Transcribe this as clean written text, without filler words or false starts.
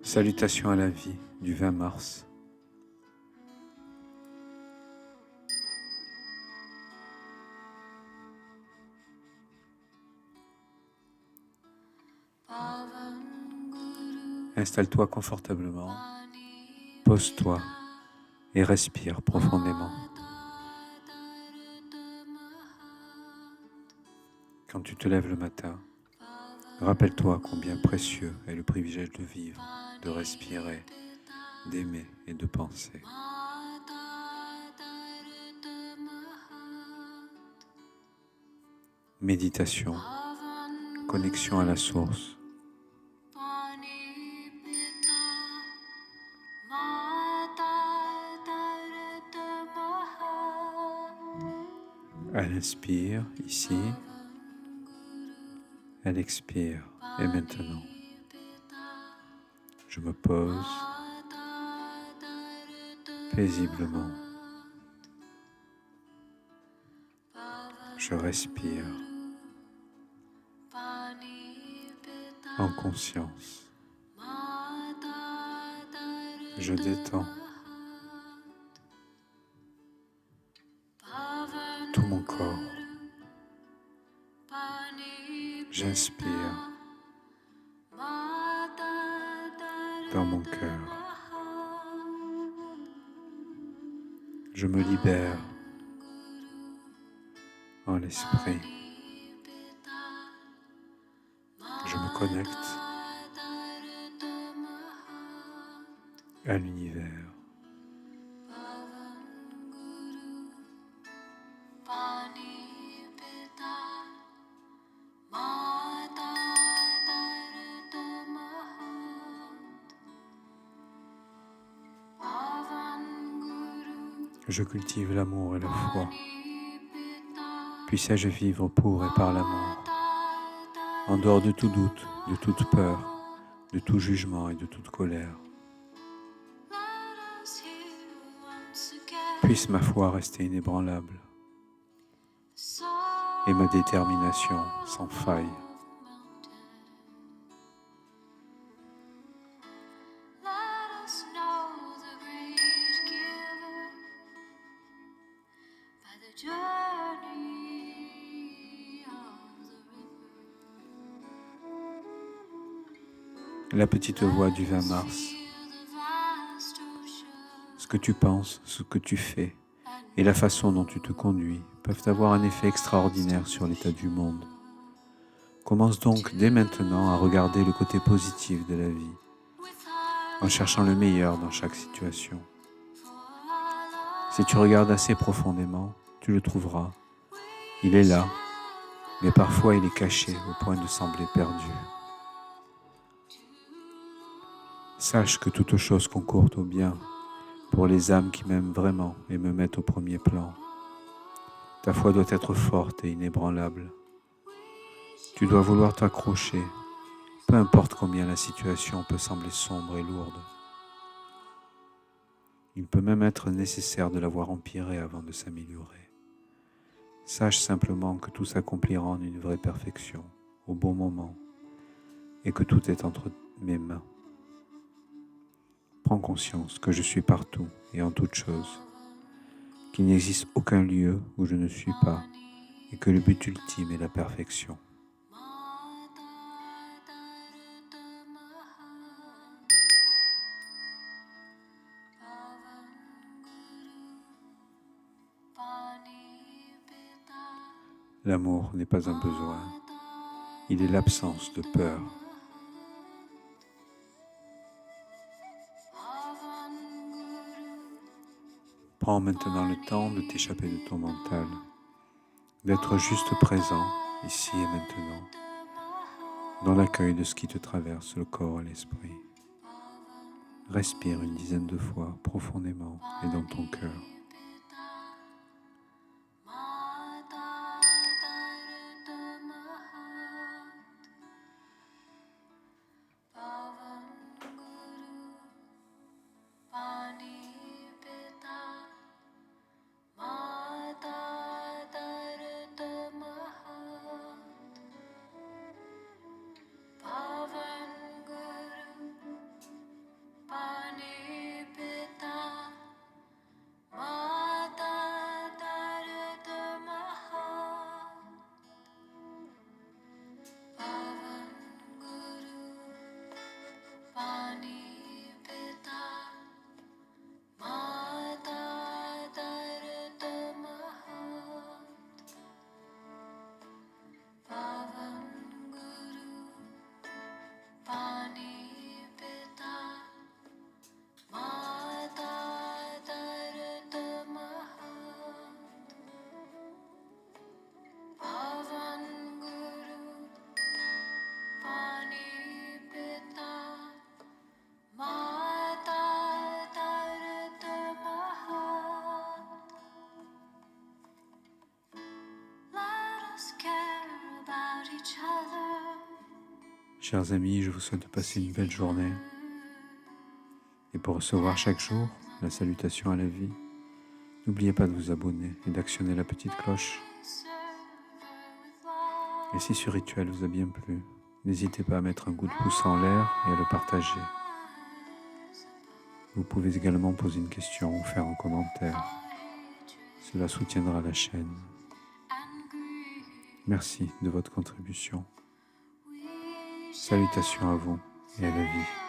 Salutations à la vie du 20 mars. Installe-toi confortablement, pose-toi et respire profondément. Quand tu te lèves le matin, rappelle-toi combien précieux est le privilège de vivre, de respirer, d'aimer et de penser. Méditation, connexion à la source. Elle inspire ici, elle expire et maintenant. Je me pose paisiblement. Je respire en conscience. Je détends tout mon corps. J'inspire dans mon cœur. Je me libère en l'esprit. Je me connecte à l'univers. Je cultive l'amour et la foi. Puissais-je vivre pour et par l'amour, en dehors de tout doute, de toute peur, de tout jugement et de toute colère. Puisse ma foi rester inébranlable et ma détermination sans faille. La petite voix du 20 mars. Ce que tu penses, ce que tu fais et la façon dont tu te conduis peuvent avoir un effet extraordinaire sur l'état du monde. Commence donc dès maintenant à regarder le côté positif de la vie, en cherchant le meilleur dans chaque situation. Si tu regardes assez profondément, tu le trouveras. Il est là, mais parfois il est caché au point de sembler perdu. Sache que toute chose concourt au bien pour les âmes qui m'aiment vraiment et me mettent au premier plan. Ta foi doit être forte et inébranlable. Tu dois vouloir t'accrocher, peu importe combien la situation peut sembler sombre et lourde. Il peut même être nécessaire de la voir empirer avant de s'améliorer. Sache simplement que tout s'accomplira en une vraie perfection, au bon moment, et que tout est entre mes mains. Prends conscience que je suis partout et en toutes choses, qu'il n'existe aucun lieu où je ne suis pas, et que le but ultime est la perfection. L'amour n'est pas un besoin, il est l'absence de peur. Prends maintenant le temps de t'échapper de ton mental, d'être juste présent, ici et maintenant, dans l'accueil de ce qui te traverse le corps et l'esprit. Respire une dizaine de fois profondément et dans ton cœur. Chers amis, je vous souhaite de passer une belle journée. Et pour recevoir chaque jour la salutation à la vie, n'oubliez pas de vous abonner et d'actionner la petite cloche. Et si ce rituel vous a bien plu, n'hésitez pas à mettre un coup de pouce en l'air et à le partager. Vous pouvez également poser une question ou faire un commentaire. Cela soutiendra la chaîne. Merci de votre contribution. Salutations à vous et à la vie.